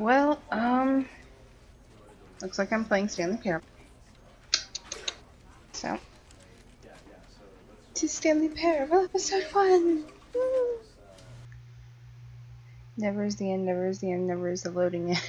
Well, looks like I'm playing Stanley Parable. So, to Stanley Parable, episode 1! Woo! Never is the end, never is the end, never is the loading end.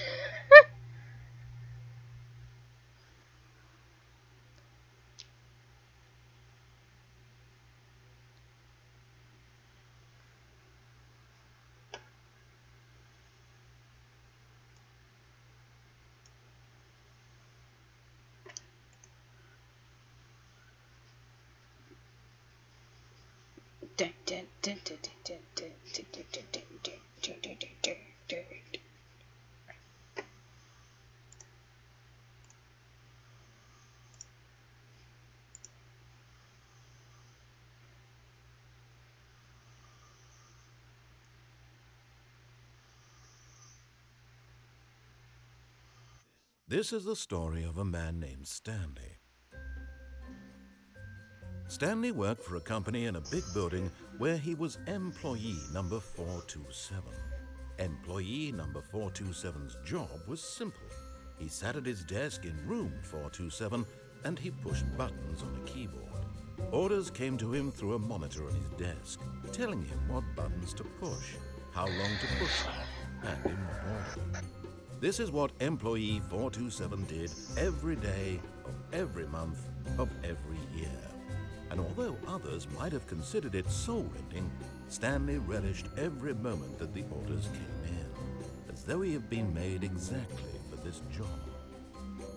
This is the story of a man named Stanley. Stanley worked for a company in a big building where he was employee number 427. Employee number 427's job was simple. He sat at his desk in room 427 and he pushed buttons on a keyboard. Orders came to him through a monitor on his desk, telling him what buttons to push, how long to push them, and in what order. This is what employee 427 did every day of every month of every year. And although others might have considered it soul-rending, Stanley relished every moment that the orders came in, as though he had been made exactly for this job.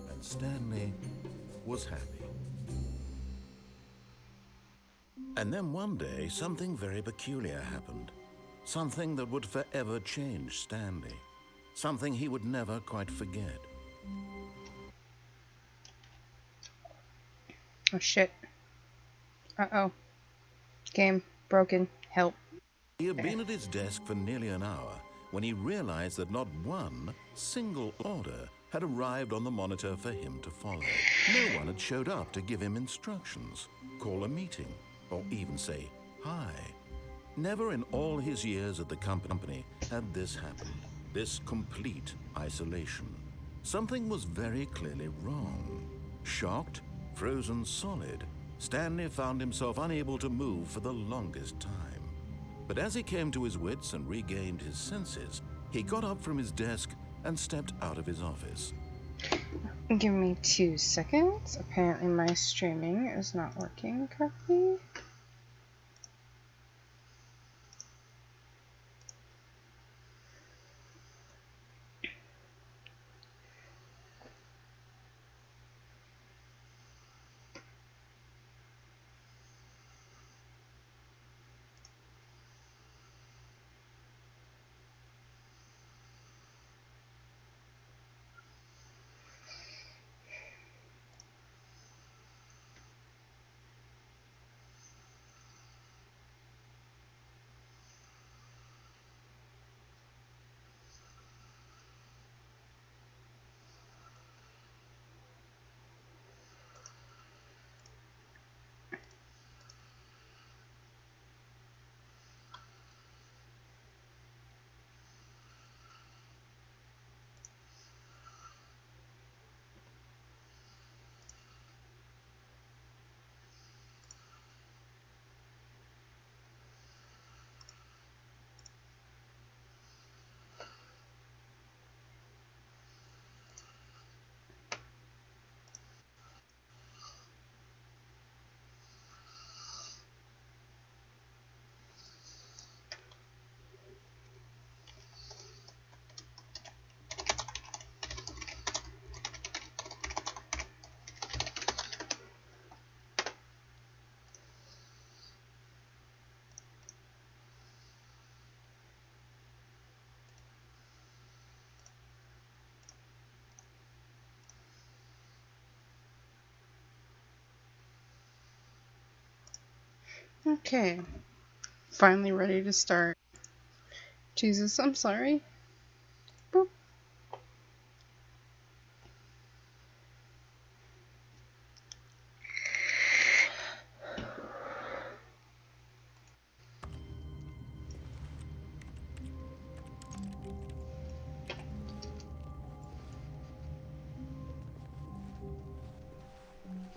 And Stanley was happy. And then one day, something very peculiar happened. Something that would forever change Stanley. Something he would never quite forget. Oh shit. Uh-oh. Game broken. Help. He had been at his desk for nearly an hour when he realized that not one single order had arrived on the monitor for him to follow. No one had showed up to give him instructions, call a meeting, or even say hi. Never in all his years at the company had this happened. This complete isolation. Something was very clearly wrong. Shocked, frozen solid, Stanley found himself unable to move for the longest time. But as he came to his wits and regained his senses, he got up from his desk and stepped out of his office. Give me 2 seconds. Apparently my streaming is not working correctly. Okay. Finally ready to start. Jesus, I'm sorry. Boop.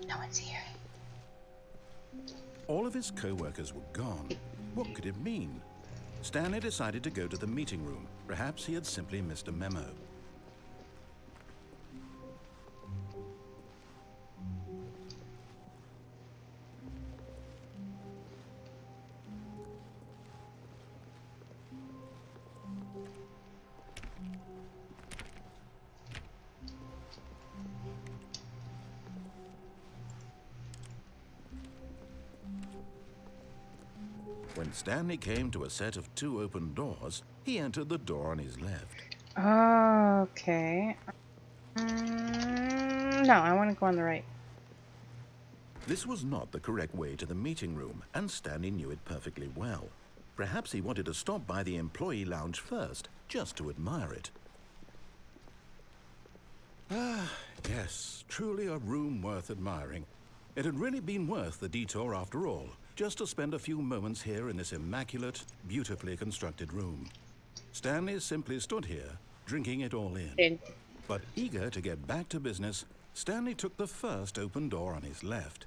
No one's here. All of his co-workers were gone. What could it mean? Stanley decided to go to the meeting room. Perhaps he had simply missed a memo. When Stanley came to a set of 2 open doors, he entered the door on his left. Okay. No, I want to go on the right. This was not the correct way to the meeting room, and Stanley knew it perfectly well. Perhaps he wanted to stop by the employee lounge first, just to admire it. Ah, yes, truly a room worth admiring. It had really been worth the detour after all, just to spend a few moments here in this immaculate, beautifully constructed room. Stanley simply stood here, drinking it all in. But eager to get back to business, Stanley took the first open door on his left.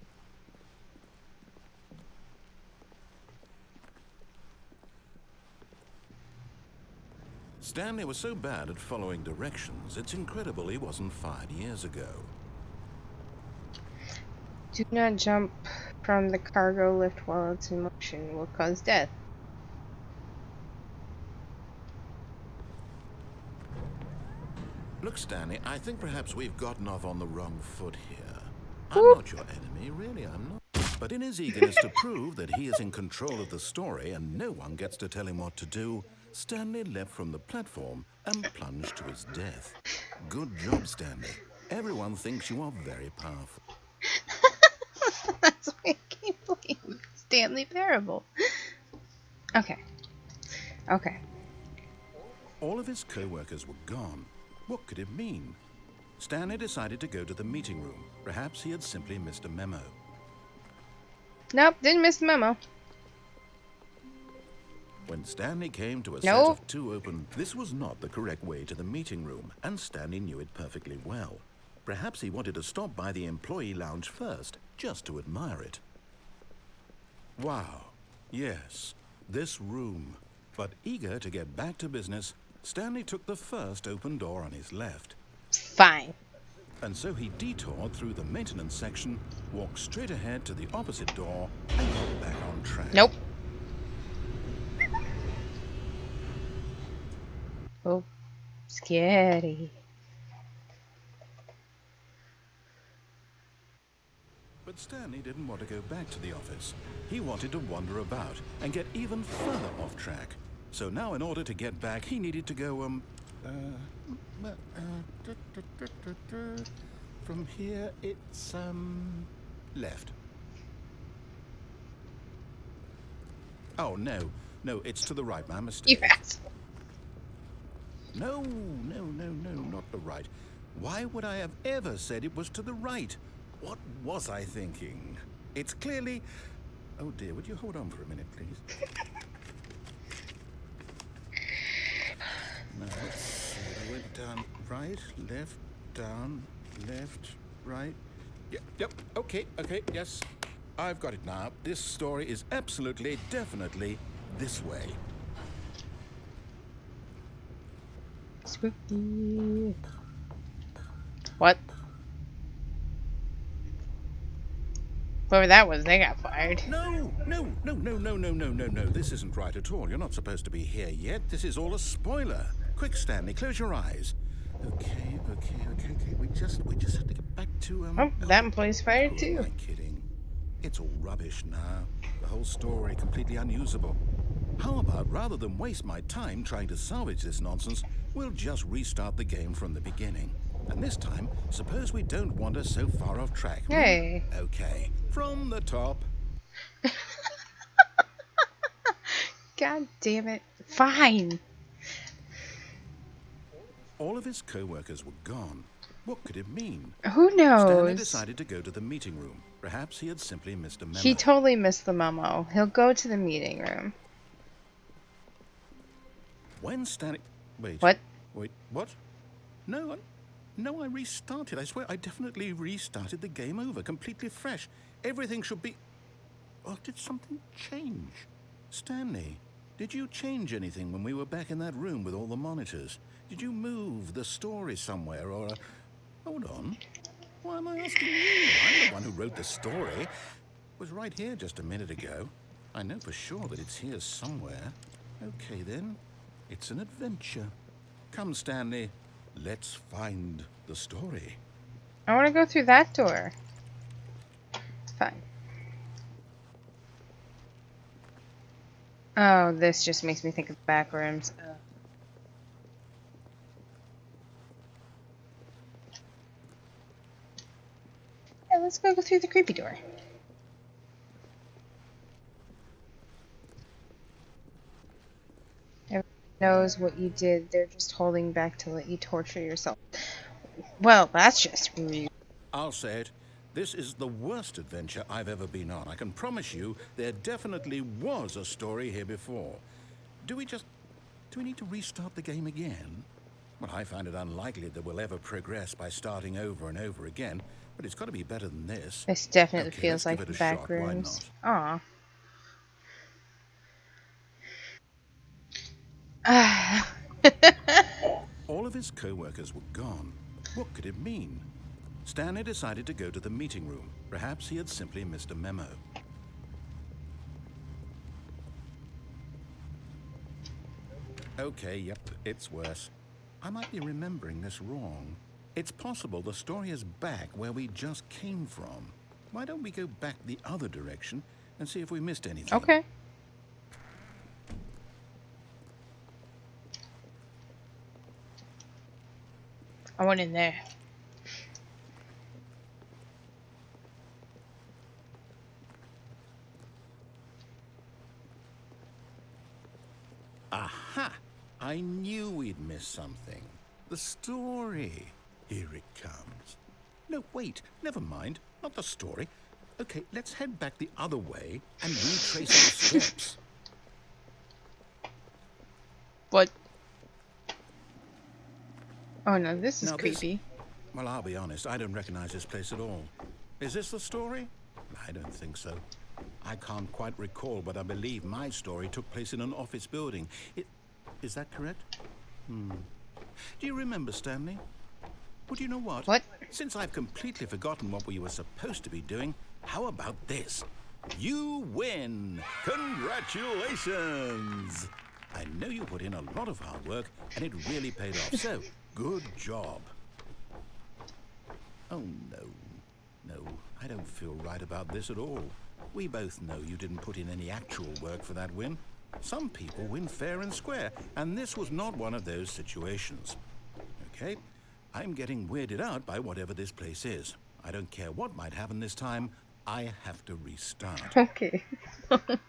Stanley was so bad at following directions, it's incredible he wasn't fired years ago. Do not jump from the cargo lift while it's in motion. It will cause death. Look, Stanley, I think perhaps we've gotten off on the wrong foot here. Whoop. I'm not your enemy, really, I'm not. But in his eagerness to prove that he is in control of the story and no one gets to tell him what to do, Stanley leapt from the platform and plunged to his death. Good job, Stanley. Everyone thinks you are very powerful. That's why I keep playing Stanley Parable. Okay. Okay. All of his co-workers were gone. What could it mean? Stanley decided to go to the meeting room. Perhaps he had simply missed a memo. Nope, didn't miss the memo. When Stanley came to a set of 2 open... This was not the correct way to the meeting room, and Stanley knew it perfectly well. Perhaps he wanted to stop by the employee lounge first, just to admire it. Wow. Yes, this room. But eager to get back to business, Stanley took the first open door on his left. Fine. And so he detoured through the maintenance section, walked straight ahead to the opposite door, and got back on track. Nope. Oh, scary. But Stanley didn't want to go back to the office. He wanted to wander about and get even further off track. So now in order to get back, he needed to go, from here, it's, left. Oh, no, it's to the right, my mistake. You asshole. No, not the right. Why would I have ever said it was to the right? What was I thinking? It's clearly... Oh dear, would you hold on for a minute, please? No, let's see. I went down, right, left, down, left, right. Yep, okay, yes. I've got it now. This story is absolutely, definitely this way. Spooky. What? Whoever that was, they got fired. No. This isn't right at all. You're not supposed to be here yet. This is all a spoiler. Quick, Stanley, close your eyes. Okay. We just have to get back to, Oh, that employee's fired too. Who am I kidding? It's all rubbish now. The whole story completely unusable. How about, rather than waste my time trying to salvage this nonsense, we'll just restart the game from the beginning. And this time, suppose we don't wander so far off track. Hey. Okay, from the top. God damn it. Fine. All of his co-workers were gone. What could it mean? Who knows? Stanley decided to go to the meeting room. Perhaps he had simply missed a memo. He totally missed the memo. He'll go to the meeting room. When Stanley... Wait. What? Wait, what? No, No, I restarted. I swear I definitely restarted the game over, completely fresh. Everything should be... Or did something change? Stanley, did you change anything when we were back in that room with all the monitors? Did you move the story somewhere or... Hold on. Why am I asking you? I'm the one who wrote the story. It was right here just a minute ago. I know for sure that it's here somewhere. Okay, then. It's an adventure. Come, Stanley. Let's find the story. I want to go through that door. Fine. Oh, this just makes me think of the back rooms. Yeah, let's go through the creepy door. Everyone knows what you did. They're just holding back to let you torture yourself. Well, that's just rude. I'll say it. This is the worst adventure I've ever been on. I can promise you there definitely was a story here before. Do we need to restart the game again? Well, I find it unlikely that we'll ever progress by starting over and over again, but it's got to be better than this. This definitely Okay, feels let's like give it the a back shot. Why rooms. not? Aw. All of his co-workers were gone. What could it mean? Stanley decided to go to the meeting room. Perhaps he had simply missed a memo. Okay, yep, it's worse. I might be remembering this wrong. It's possible the story is back where we just came from. Why don't we go back the other direction and see if we missed anything? Okay. I went in there. Aha! I knew we'd missed something. The story. Here it comes. No, wait, never mind. Not the story. Okay, let's head back the other way and retrace our steps. What? Oh no, this is Now creepy. Well, I'll be honest, I don't recognize this place at all. Is this the story? I don't think so. I can't quite recall, but I believe my story took place in an office building. Is that correct? Do you remember, Stanley? Well, do you know what? What? Since I've completely forgotten what we were supposed to be doing, how about this? You win! Congratulations! I know you put in a lot of hard work, and it really paid off, so good job. Oh, no. No, I don't feel right about this at all. We both know you didn't put in any actual work for that win. Some people win fair and square, and this was not one of those situations. Okay, I'm getting weirded out by whatever this place is. I don't care what might happen this time. I have to restart. Okay. Oh god.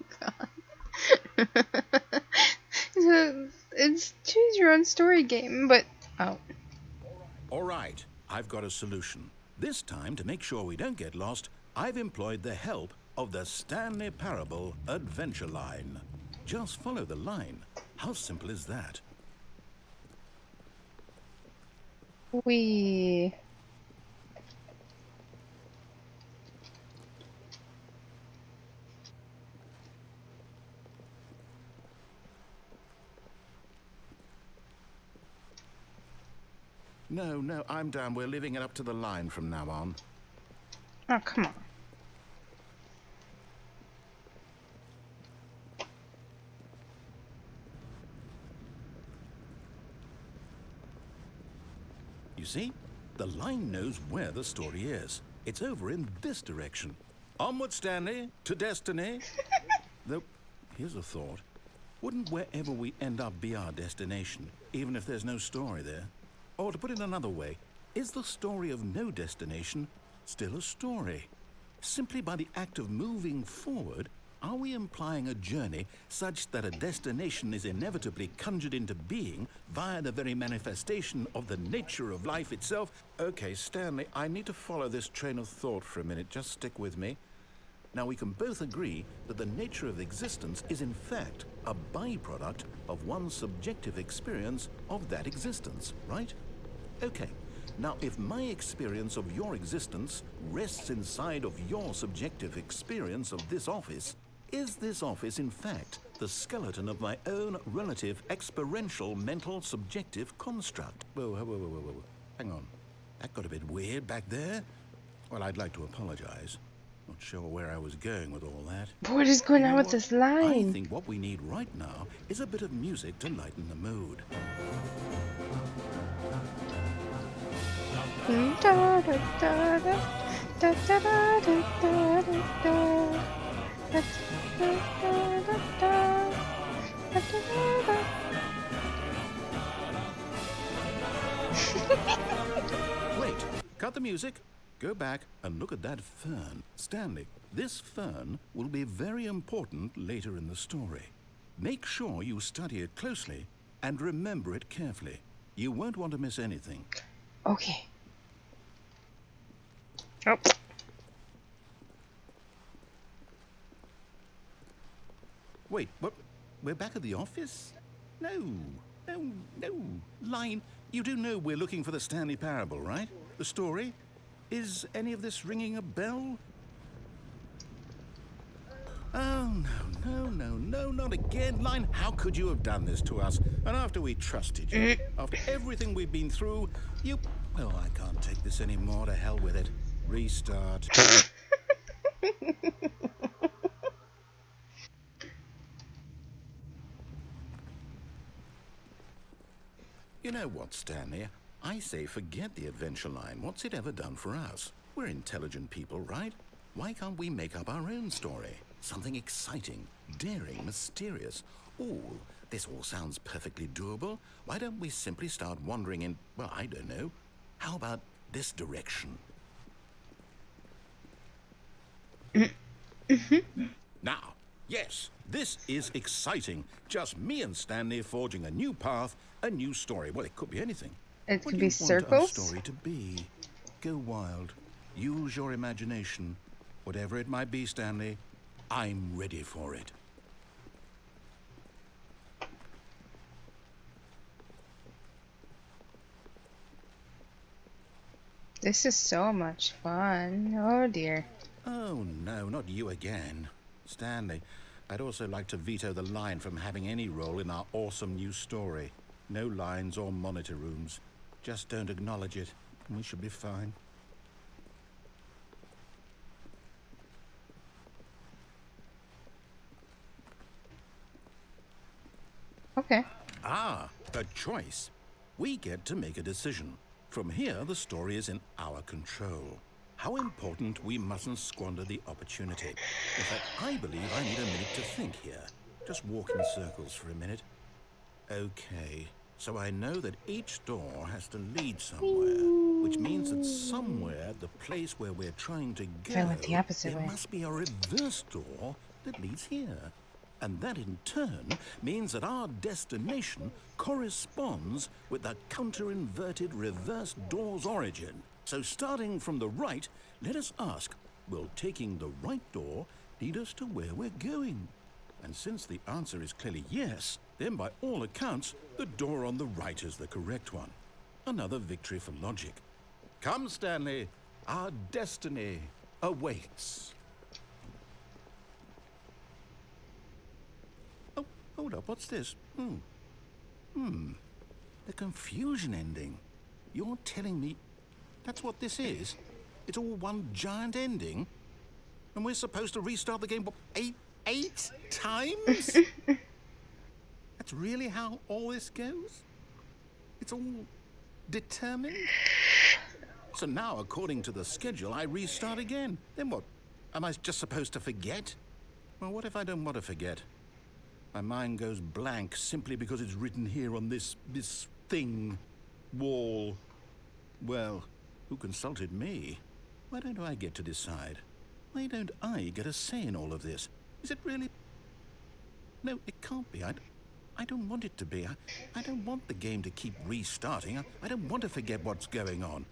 It's choose your own story game, but oh. All right, I've got a solution. This time, to make sure we don't get lost, I've employed the help of the Stanley Parable adventure line. Just follow the line. How simple is that? We. No, I'm down. We're leaving it up to the line from now on. Oh, come on. You see? The line knows where the story is. It's over in this direction. Onward, Stanley, to destiny. Though, here's a thought. Wouldn't wherever we end up be our destination, even if there's no story there? Or to put it another way, is the story of no destination still a story? Simply by the act of moving forward, are we implying a journey such that a destination is inevitably conjured into being via the very manifestation of the nature of life itself? Okay, Stanley, I need to follow this train of thought for a minute. Just stick with me. Now, we can both agree that the nature of existence is in fact a byproduct of one's subjective experience of that existence, right? Okay, Now, if my experience of your existence rests inside of your subjective experience of this office, is this office, in fact, the skeleton of my own relative experiential mental subjective construct? Whoa. Hang on. That got a bit weird back there. Well, I'd like to apologize. Not sure where I was going with all that. What is going You on know with what? this I line? think what we need right now is a bit of music to lighten the mood. Wait, cut the music. Go back and look at that fern. Stanley, this fern will be very important later in the story. Make sure you study it closely and remember it carefully. You won't want to miss anything. Okay. Oh. Wait, what? We're back at the office? No. Line, you do know we're looking for the Stanley Parable, right? The story? Is any of this ringing a bell? Oh, no, not again. Line, how could you have done this to us? And after we trusted you, after everything we've been through, you... Oh, I can't take this anymore. To hell with it. Restart. You know what, Stanley? I say forget the adventure line. What's it ever done for us? We're intelligent people, right? Why can't we make up our own story? Something exciting, daring, mysterious. Ooh, this all sounds perfectly doable. Why don't we simply start wandering in, well, I don't know. How about this direction? Now, yes, this is exciting. Just me and Stanley forging a new path, a new story. Well, it could be anything. It What could do be you circles. want our story to be? Go wild. Use your imagination. Whatever it might be, Stanley, I'm ready for it. This is so much fun. Oh dear. Oh, no, not you again. Stanley, I'd also like to veto the line from having any role in our awesome new story. No lines or monitor rooms. Just don't acknowledge it, and we should be fine. Okay. Ah, a choice. We get to make a decision. From here, the story is in our control. How important we mustn't squander the opportunity. In fact, I believe I need a minute to think here. Just walk in circles for a minute. Okay, so I know that each door has to lead somewhere, which means that somewhere at the place where we're trying to go, I went the opposite there way. must be a reverse door that leads here. And that in turn means that our destination corresponds with the counter-inverted reverse door's origin. So starting from the right, let us ask, will taking the right door lead us to where we're going? And since the answer is clearly yes, then by all accounts, the door on the right is the correct one. Another victory for logic. Come, Stanley, our destiny awaits. Oh, hold up, what's this? The confusion ending. You're telling me that's what this is? It's all one giant ending? And we're supposed to restart the game, what, eight times? That's really how all this goes? It's all determined? So now, according to the schedule, I restart again. Then what? Am I just supposed to forget? Well, what if I don't want to forget? My mind goes blank simply because it's written here on this thing, wall. Well, who consulted me? Why don't I get to decide? Why don't I get a say in all of this? Is it really? No, it can't be. I don't want it to be. I don't want the game to keep restarting. I don't want to forget what's going on.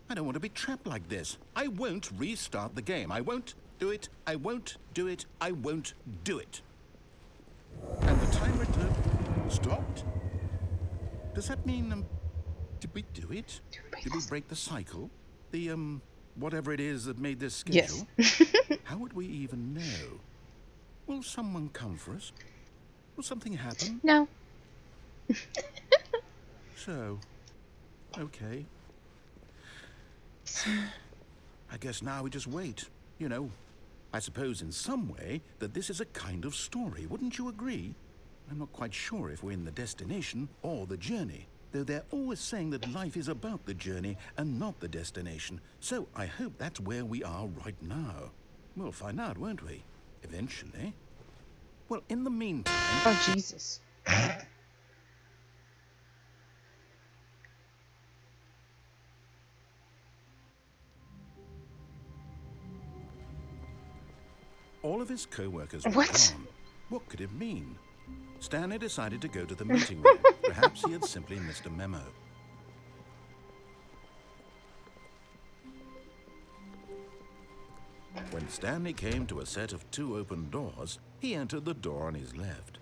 I don't want to be trapped like this. I won't restart the game. I won't do it. I won't do it. I won't do it. And the timer stopped? Does that mean Did we do it? break Did we this? break the cycle? The, whatever it is that made this Yes. schedule? How would we even know? Will someone come for us? Will something happen? No. So, okay. I guess now we just wait. You know, I suppose in some way that this is a kind of story, wouldn't you agree? I'm not quite sure if we're in the destination or the journey, though they're always saying that life is about the journey and not the destination, so I hope that's where we are right now. We'll find out, won't we? Eventually. Well, in the meantime... Oh, Jesus. All of his co-workers were What? gone. What could it mean? Stanley decided to go to the meeting room. Perhaps he had simply missed a memo. When Stanley came to a set of 2 open doors, he entered the door on his left.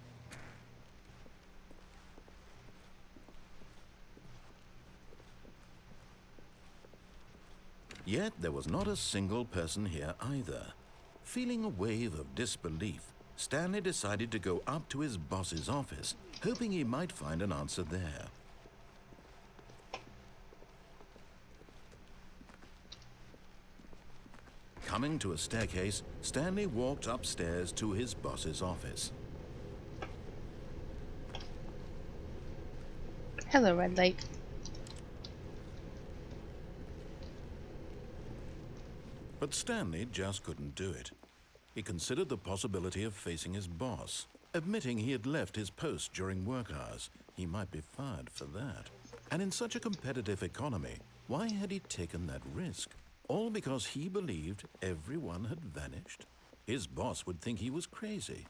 Yet there was not a single person here either. Feeling a wave of disbelief, Stanley decided to go up to his boss's office, hoping he might find an answer there. Coming to a staircase, Stanley walked upstairs to his boss's office. Hello, red light. But Stanley just couldn't do it. He considered the possibility of facing his boss. Admitting he had left his post during work hours, he might be fired for that. And in such a competitive economy, why had he taken that risk? All because he believed everyone had vanished? His boss would think he was crazy.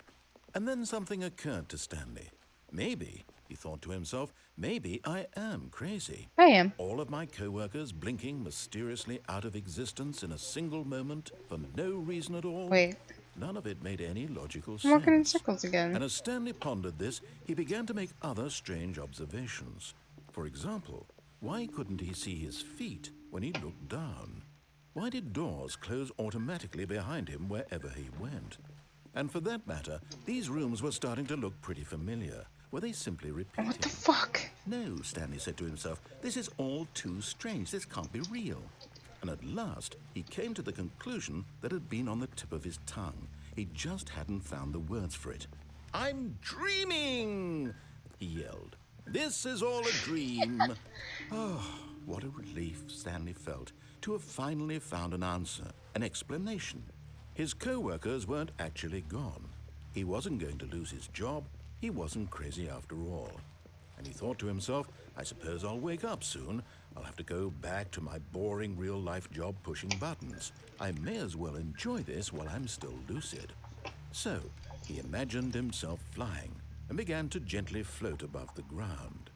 And then something occurred to Stanley. Maybe, he thought to himself, maybe I am crazy. I am. All of my co-workers blinking mysteriously out of existence in a single moment for no reason at all. Wait. None of it made any logical I'm walking in sense. circles again. And as Stanley pondered this, he began to make other strange observations. For example, why couldn't he see his feet when he looked down? Why did doors close automatically behind him wherever he went? And for that matter, these rooms were starting to look pretty familiar. Were they simply repeating? What the fuck? No, Stanley said to himself, this is all too strange. This can't be real. And at last, he came to the conclusion that had been on the tip of his tongue. He just hadn't found the words for it. I'm dreaming, he yelled. This is all a dream. Oh, what a relief Stanley felt to have finally found an answer, an explanation. His co-workers weren't actually gone. He wasn't going to lose his job. He wasn't crazy after all. And he thought to himself, I suppose I'll wake up soon. I'll have to go back to my boring real-life job pushing buttons. I may as well enjoy this while I'm still lucid. So, he imagined himself flying and began to gently float above the ground.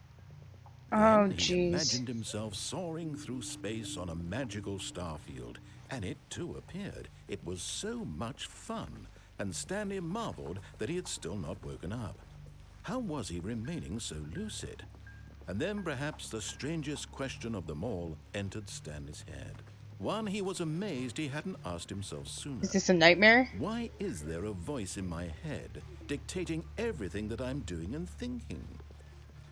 Oh, Then he jeez. imagined himself soaring through space on a magical starfield, and it too appeared. It was so much fun, and Stanley marveled that he had still not woken up. How was he remaining so lucid? And then perhaps the strangest question of them all entered Stanley's head. One he was amazed he hadn't asked himself sooner. Is this a nightmare? Why is there a voice in my head dictating everything that I'm doing and thinking?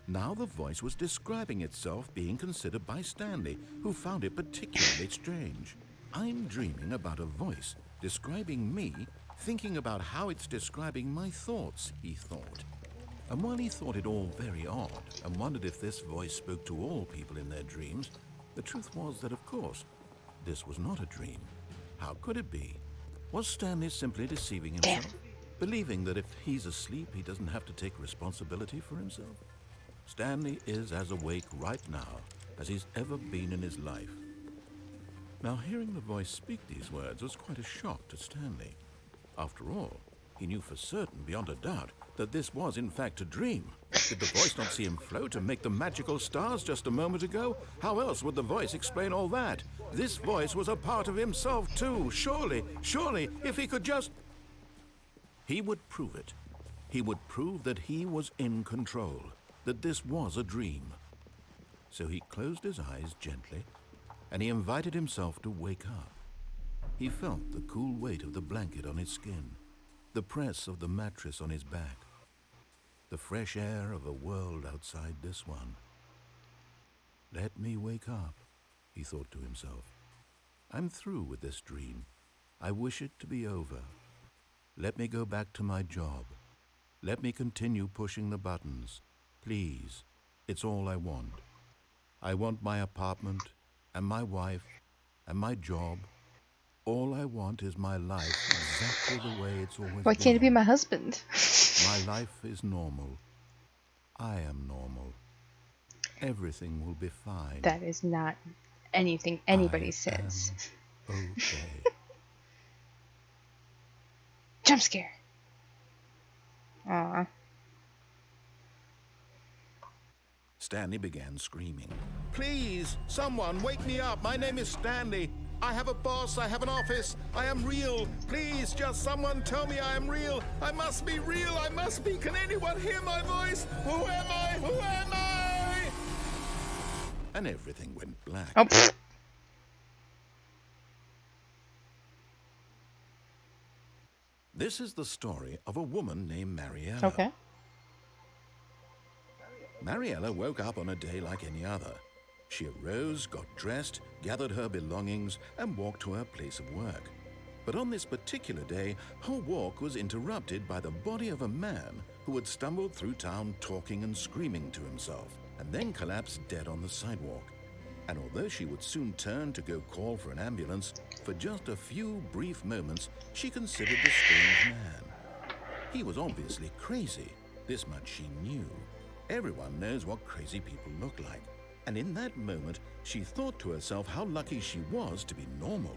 Now the voice was describing itself being considered by Stanley, who found it particularly strange. I'm dreaming about a voice describing me, thinking about how it's describing my thoughts, he thought. And while he thought it all very odd and wondered if this voice spoke to all people in their dreams, the truth was that, of course, this was not a dream. How could it be? Was Stanley simply deceiving himself, believing that if he's asleep, he doesn't have to take responsibility for himself? Stanley is as awake right now as he's ever been in his life. Now, hearing the voice speak these words was quite a shock to Stanley. After all, he knew for certain, beyond a doubt, that this was in fact a dream. Did the voice not see him float and make the magical stars just a moment ago? How else would the voice explain all that? This voice was a part of himself too. Surely, if he could just... He would prove it. He would prove that he was in control, that this was a dream. So he closed his eyes gently, and he invited himself to wake up. He felt the cool weight of the blanket on his skin, the press of the mattress on his back, the fresh air of a world outside this one. Let me wake up, he thought to himself. I'm through with this dream. I wish it to be over. Let me go back to my job. Let me continue pushing the buttons. Please, it's all I want. I want my apartment, and my wife, and my job. All I want is my life exactly the way it's always Why can't it be been. my husband? My life is normal. I am normal. Everything will be fine. That is not anything anybody says. Okay. Jump scare. Aw. Stanley began screaming. Please, someone, wake me up. My name is Stanley. I have a boss. I have an office. I am real. Please, just someone tell me I am real. I must be real. I must be. Can anyone hear my voice? Who am I? Who am I? And everything went black. Oh, pfft. This is the story of a woman named Mariella. Okay. Mariella woke up on a day like any other. She arose, got dressed, gathered her belongings, and walked to her place of work. But on this particular day, her walk was interrupted by the body of a man who had stumbled through town talking and screaming to himself, and then collapsed dead on the sidewalk. And although she would soon turn to go call for an ambulance, for just a few brief moments, she considered the strange man. He was obviously crazy. This much she knew. Everyone knows what crazy people look like. And in that moment, she thought to herself how lucky she was to be normal.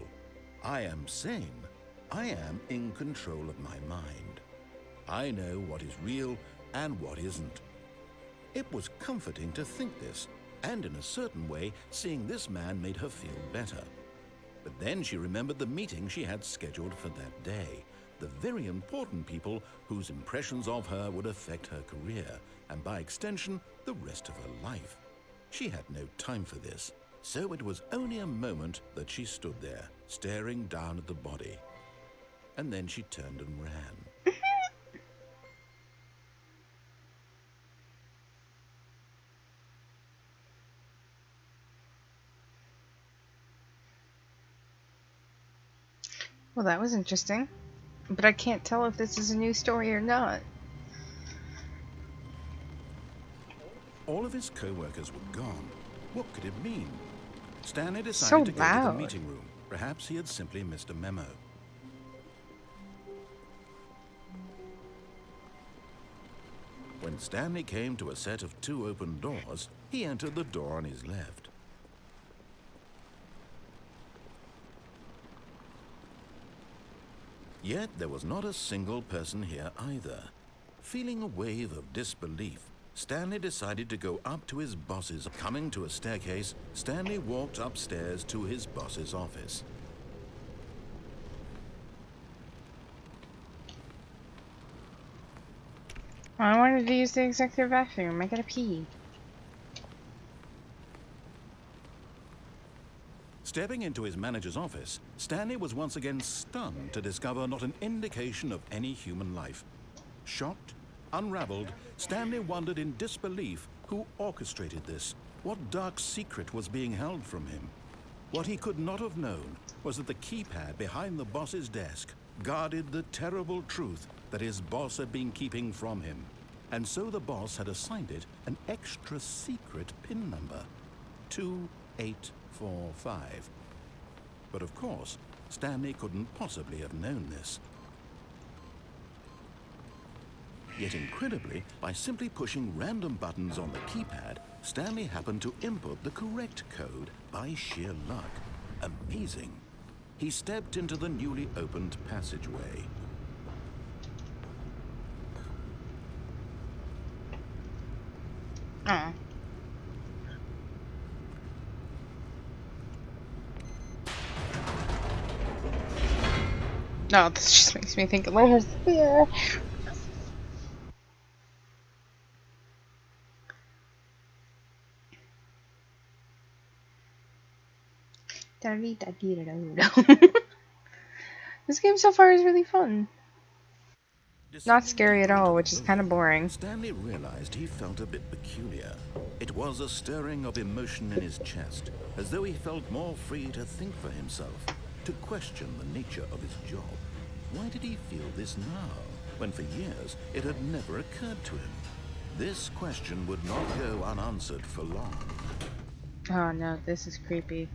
I am sane. I am in control of my mind. I know what is real and what isn't. It was comforting to think this, and in a certain way, seeing this man made her feel better. But then she remembered the meeting she had scheduled for that day, the very important people whose impressions of her would affect her career, and by extension, the rest of her life. She had no time for this, so it was only a moment that she stood there, staring down at the body. And then she turned and ran. Well, that was interesting. But I can't tell if this is a new story or not. All of his co-workers were gone. What could it mean? Stanley decided to go to the meeting room. Perhaps he had simply missed a memo. When Stanley came to a set of 2 open doors, he entered the door on his left. Yet there was not a single person here either. Feeling a wave of disbelief, Stanley decided to go up to his boss's. Coming to a staircase, Stanley walked upstairs to his boss's office. I wanted to use the executive bathroom. I gotta pee. Stepping into his manager's office, Stanley was once again stunned to discover not an indication of any human life. Shocked, unraveled, Stanley wondered in disbelief who orchestrated this, what dark secret was being held from him. What he could not have known was that the keypad behind the boss's desk guarded the terrible truth that his boss had been keeping from him. And so the boss had assigned it an extra secret PIN number, 2845. But of course, Stanley couldn't possibly have known this. Yet incredibly, by simply pushing random buttons on the keypad, Stanley happened to input the correct code by sheer luck. Amazing. He stepped into the newly opened passageway. Oh. No, this just makes me think of letters here. This game so far is really fun. Not Descending scary at deeper all, into which the is kind of building, boring. Stanley realized he felt a bit peculiar. It was a stirring of emotion in his chest, as though he felt more free to think for himself, to question the nature of his job. Why did he feel this now, when for years it had never occurred to him? This question would not go unanswered for long. Oh no, this is creepy.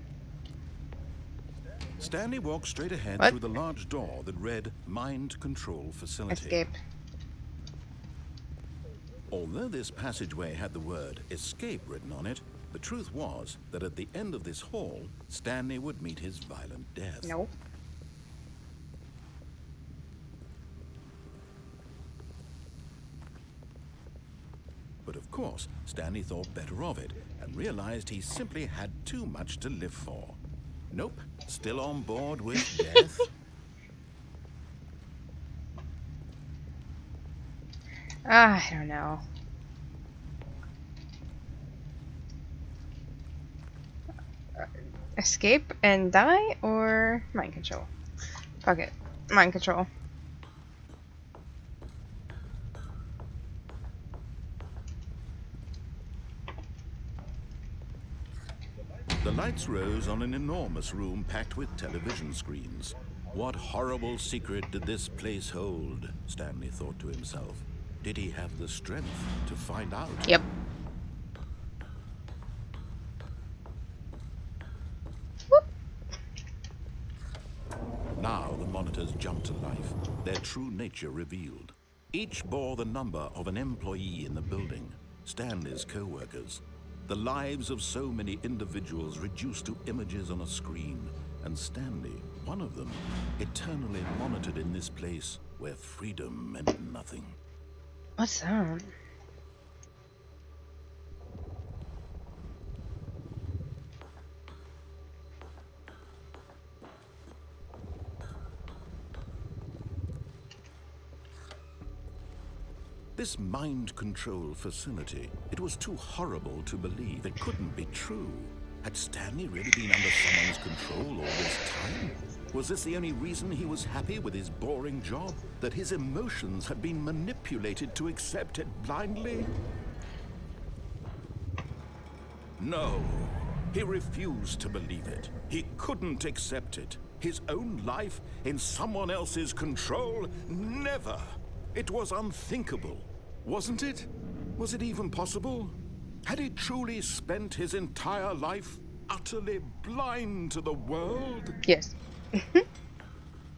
Stanley walked straight ahead What? through the large door that read Mind Control Facility. Escape. Although this passageway had the word escape written on it, the truth was that at the end of this hall, Stanley would meet his violent death. Nope. But of course, Stanley thought better of it and realized he simply had too much to live for. Nope, still on board with death. I don't know. Escape and die or mind control? Fuck it. Mind control. The lights rose on an enormous room packed with television screens. What horrible secret did this place hold? Stanley thought to himself. Did he have the strength to find out? Yep. Whoop. Now the monitors jumped to life, their true nature revealed. Each bore the number of an employee in the building, Stanley's co-workers. The lives of so many individuals reduced to images on a screen, and Stanley, one of them, eternally monitored in this place where freedom meant nothing. What's that? This mind control facility, it was too horrible to believe. It couldn't be true. Had Stanley really been under someone's control all this time? Was this the only reason he was happy with his boring job? That his emotions had been manipulated to accept it blindly? No, he refused to believe it. He couldn't accept it. His own life in someone else's control? Never! It was unthinkable, wasn't it? Was it even possible? Had he truly spent his entire life utterly blind to the world? Yes.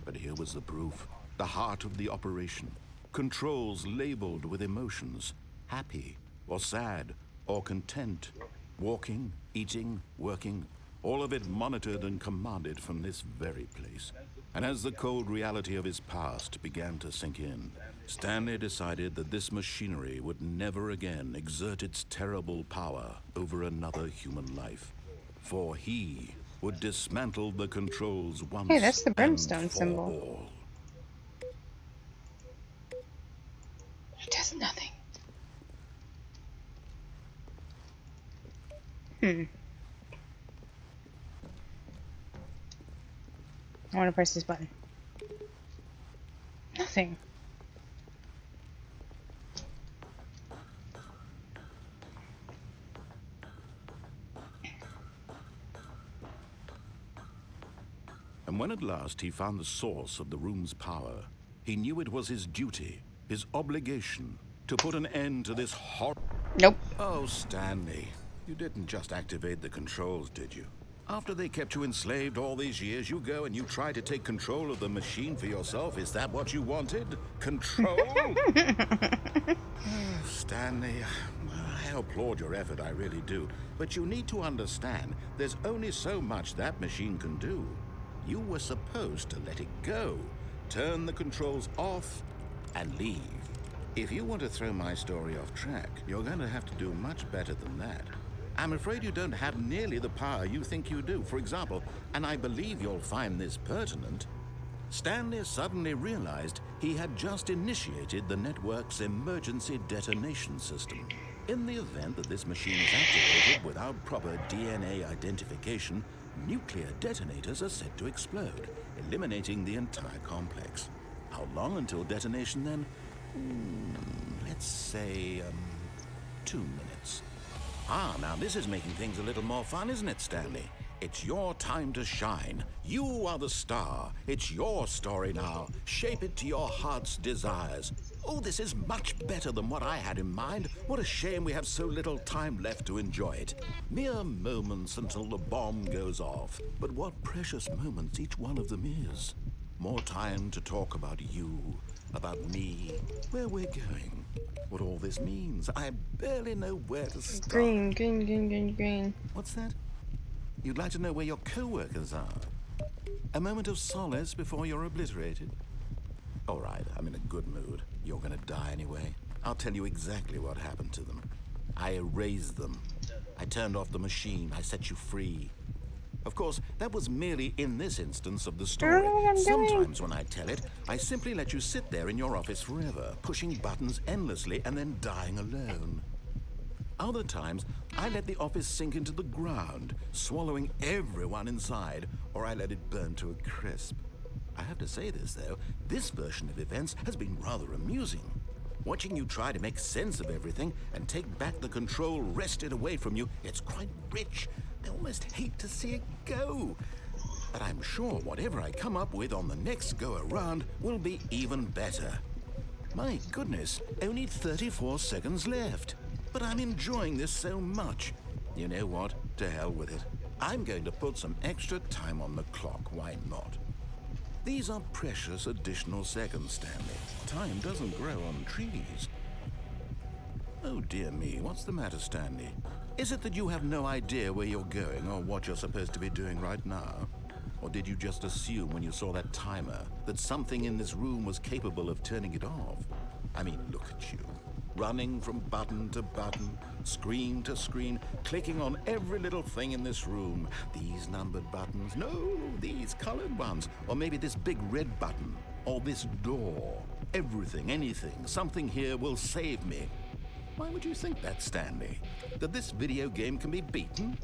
But here was the proof. The heart of the operation. Controls labeled with emotions. Happy, or sad, or content. Walking, eating, working. All of it monitored and commanded from this very place. And as the cold reality of his past began to sink in, Stanley decided that this machinery would never again exert its terrible power over another human life. For he would dismantle the controls once Hey, that's the and brimstone for symbol. all. It does nothing. I want to press this button. Nothing. And when at last he found the source of the room's power, he knew it was his duty, his obligation, to put an end to this horror. Nope. Oh, Stanley, you didn't just activate the controls, did you? After they kept you enslaved all these years, you go and you try to take control of the machine for yourself. Is that what you wanted? Control? Stanley, I applaud your effort, I really do. But you need to understand, there's only so much that machine can do. You were supposed to let it go, turn the controls off, and leave. If you want to throw my story off track, you're going to have to do much better than that. I'm afraid you don't have nearly the power you think you do. For example, and I believe you'll find this pertinent, Stanley suddenly realized he had just initiated the network's emergency detonation system. In the event that this machine is activated without proper DNA identification, nuclear detonators are set to explode, eliminating the entire complex. How long until detonation then? Let's say, 2 minutes. Now this is making things a little more fun, isn't it, Stanley? It's your time to shine. You are the star. It's your story now. Shape it to your heart's desires. Oh, this is much better than what I had in mind. What a shame we have so little time left to enjoy it. Mere moments until the bomb goes off. But what precious moments each one of them is. More time to talk about you, about me, where we're going, what all this means. I barely know where to start. Green. What's that? You'd like to know where your co-workers are? A moment of solace before you're obliterated? All right, I'm in a good mood. You're gonna die anyway. I'll tell you exactly what happened to them. I erased them. I turned off the machine. I set you free. Of course, that was merely in this instance of the story. Sometimes when I tell it, I simply let you sit there in your office forever, pushing buttons endlessly and then dying alone. Other times, I let the office sink into the ground, swallowing everyone inside, or I let it burn to a crisp. I have to say this, though, this version of events has been rather amusing. Watching you try to make sense of everything and take back the control wrested away from you, it's quite rich. I almost hate to see it go. But I'm sure whatever I come up with on the next go-around will be even better. My goodness, only 34 seconds left. But I'm enjoying this so much. You know what? To hell with it. I'm going to put some extra time on the clock. Why not? These are precious additional seconds, Stanley. Time doesn't grow on trees. Oh dear me, what's the matter, Stanley? Is it that you have no idea where you're going or what you're supposed to be doing right now? Or did you just assume when you saw that timer that something in this room was capable of turning it off? I mean, look at you. Running from button to button, screen to screen, clicking on every little thing in this room. These numbered buttons, no, these colored ones. Or maybe this big red button, or this door. Everything, anything, something here will save me. Why would you think that, Stanley? That this video game can be beaten?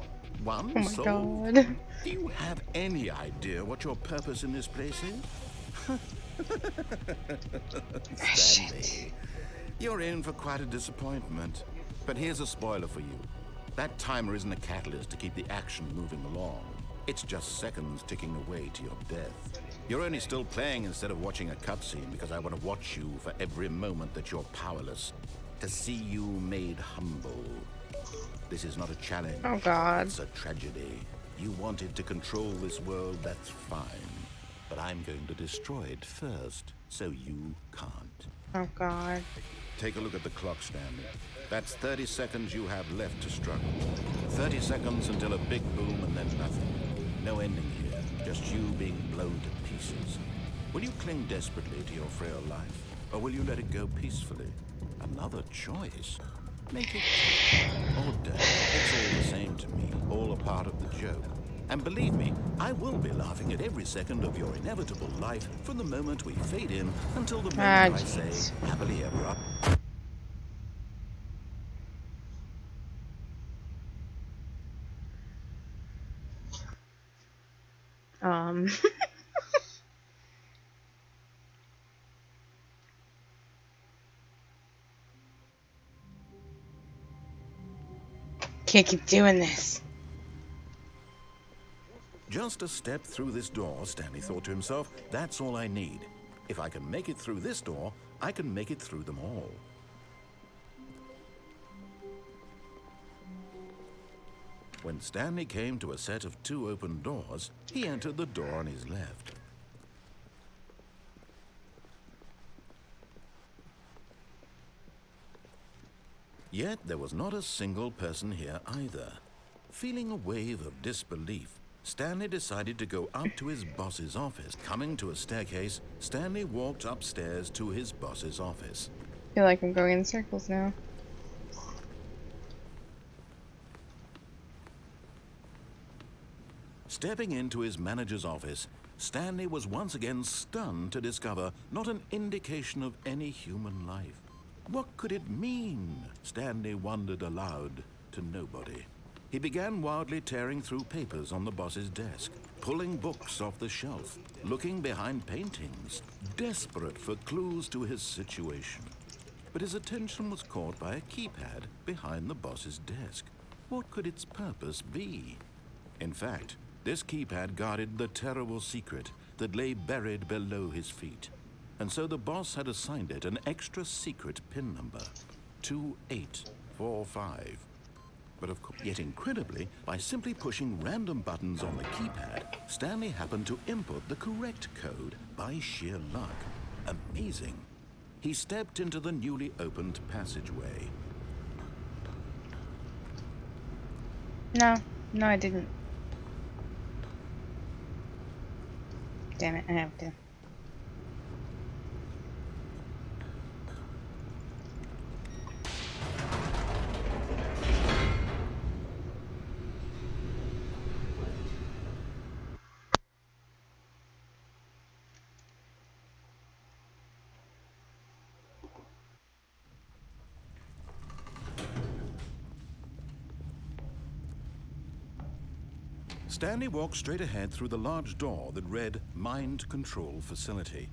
Won? Oh my solved? god. Do you have any idea what your purpose in this place is? Stanley, you're in for quite a disappointment. But here's a spoiler for you. That timer isn't a catalyst to keep the action moving along. It's just seconds ticking away to your death. You're only still playing instead of watching a cutscene because I want to watch you for every moment that you're powerless. To see you made humble. This is not a challenge. Oh god. It's a tragedy. You wanted to control this world, that's fine. But I'm going to destroy it first, so you can't. Oh god. Take a look at the clock, Stanley. That's 30 seconds you have left to struggle. 30 seconds until a big boom and then nothing. No ending here, just you being blown to pieces. Will you cling desperately to your frail life, or will you let it go peacefully? Another choice. Make it or don't. It's all the same to me, all a part of the joke. And believe me, I will be laughing at every second of your inevitable life from the moment we fade in until the moment I say, happily ever after. Can't keep doing this. Just a step through this door, Stanley thought to himself. That's all I need. If I can make it through this door, I can make it through them all. When Stanley came to a set of 2 open doors, he entered the door on his left. Yet there was not a single person here either. Feeling a wave of disbelief, Stanley decided to go up to his boss's office. Coming to a staircase, Stanley walked upstairs to his boss's office. I feel like I'm going in circles now. Stepping into his manager's office, Stanley was once again stunned to discover not an indication of any human life. What could it mean? Stanley wondered aloud to nobody. He began wildly tearing through papers on the boss's desk, pulling books off the shelf, looking behind paintings, desperate for clues to his situation. But his attention was caught by a keypad behind the boss's desk. What could its purpose be? In fact, this keypad guarded the terrible secret that lay buried below his feet. And so the boss had assigned it an extra secret PIN number, 2845. But of course, yet incredibly, by simply pushing random buttons on the keypad, Stanley happened to input the correct code by sheer luck. Amazing. He stepped into the newly opened passageway. No, I didn't. Damn it, I have to. Stanley walked straight ahead through the large door that read Mind Control Facility.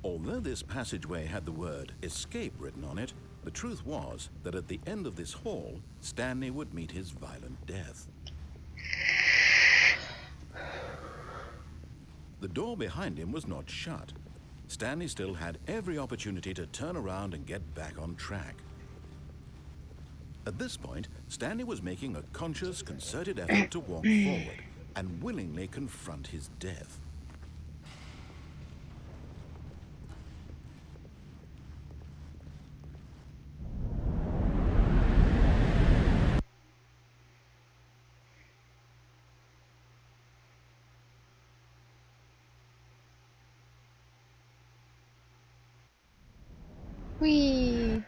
Although this passageway had the word escape written on it, the truth was that at the end of this hall, Stanley would meet his violent death. The door behind him was not shut. Stanley still had every opportunity to turn around and get back on track. At this point, Stanley was making a conscious, concerted effort to walk forward and willingly confront his death. Whee!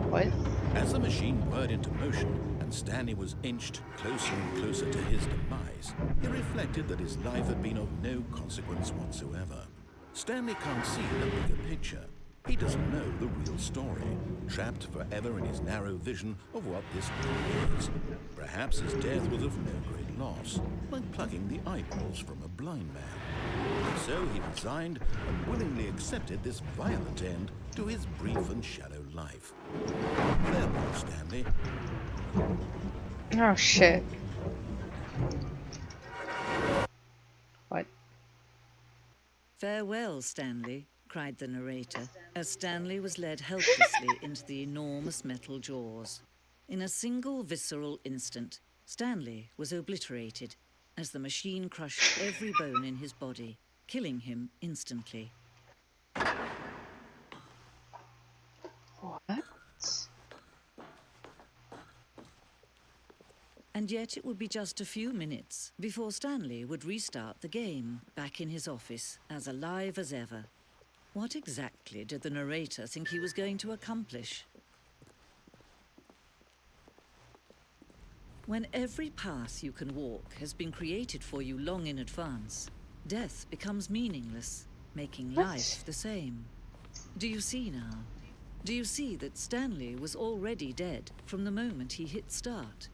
What? As the machine whirred into motion and Stanley was inched closer and closer to his demise, he reflected that his life had been of no consequence whatsoever. Stanley can't see the bigger picture. He doesn't know the real story, trapped forever in his narrow vision of what this world is. Perhaps his death was of no great loss, like plucking the eyeballs from a blind man. So he resigned and willingly accepted this violent end to his brief and shallow life. Farewell, Stanley. Oh shit. What? Farewell, Stanley, cried the narrator, as Stanley was led helplessly into the enormous metal jaws. In a single visceral instant, Stanley was obliterated as the machine crushed every bone in his body, killing him instantly. What? And yet it would be just a few minutes before Stanley would restart the game, back in his office, as alive as ever. What exactly did the narrator think he was going to accomplish? When every path you can walk has been created for you long in advance, death becomes meaningless, making life the same. Do you see now? Do you see that Stanley was already dead from the moment he hit start?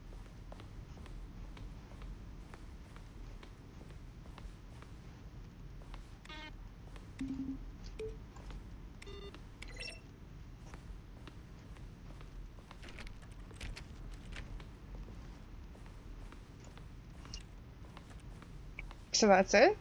So that's it?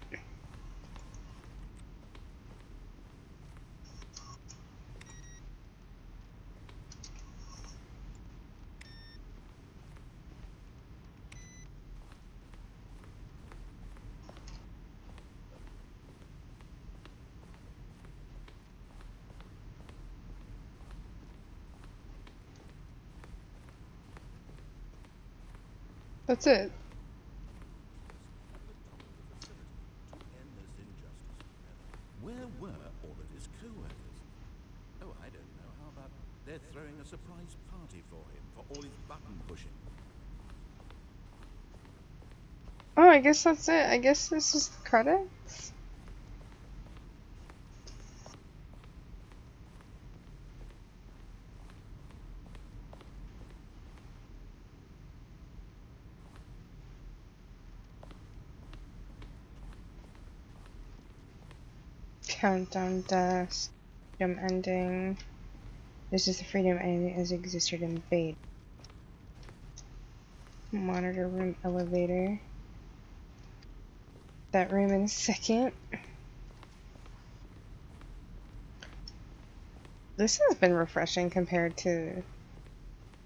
That's it. Where were all of his co-workers? Oh, I don't know. How about they're throwing a surprise party for him for all his button pushing? Oh, I guess that's it. I guess this is the credits. Countdown desk. Freedom ending. This is the freedom ending as existed in beta. Monitor room elevator. That room in a second. This has been refreshing compared to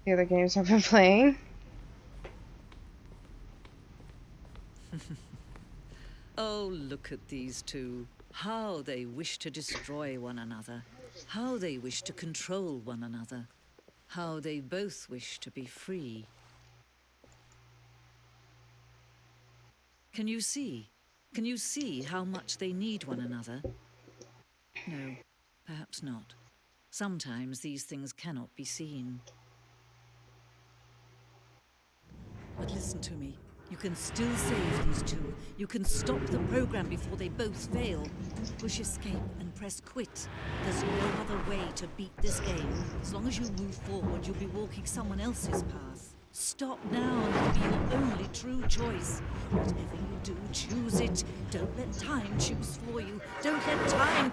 the other games I've been playing. Oh, look at these two. How they wish to destroy one another. How they wish to control one another. How they both wish to be free. Can you see? Can you see how much they need one another? No, perhaps not. Sometimes these things cannot be seen. But listen to me. You can still save these two. You can stop the program before they both fail. Push escape and press quit. There's no other way to beat this game. As long as you move forward, you'll be walking someone else's path. Stop now and it'll be your only true choice. Whatever you do, choose it. Don't let time choose for you. Don't let time...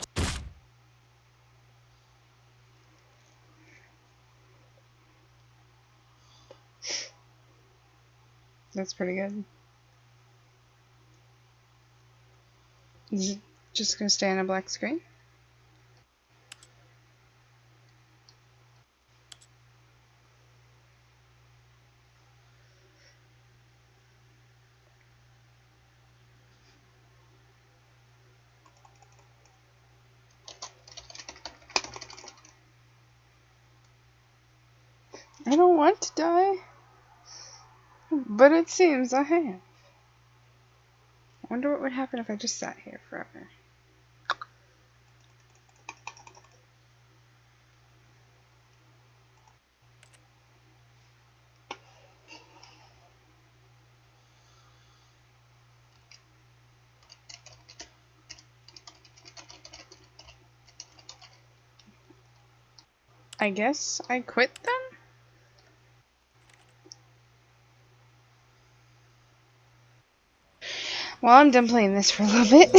That's pretty good. Is it just gonna stay on a black screen? I don't want to die, but it seems I have. I wonder what would happen if I just sat here forever. I guess I quit then? Well, I'm done playing this for a little bit.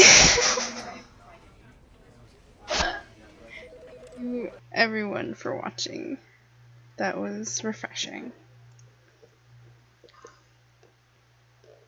Thank you everyone for watching. That was refreshing.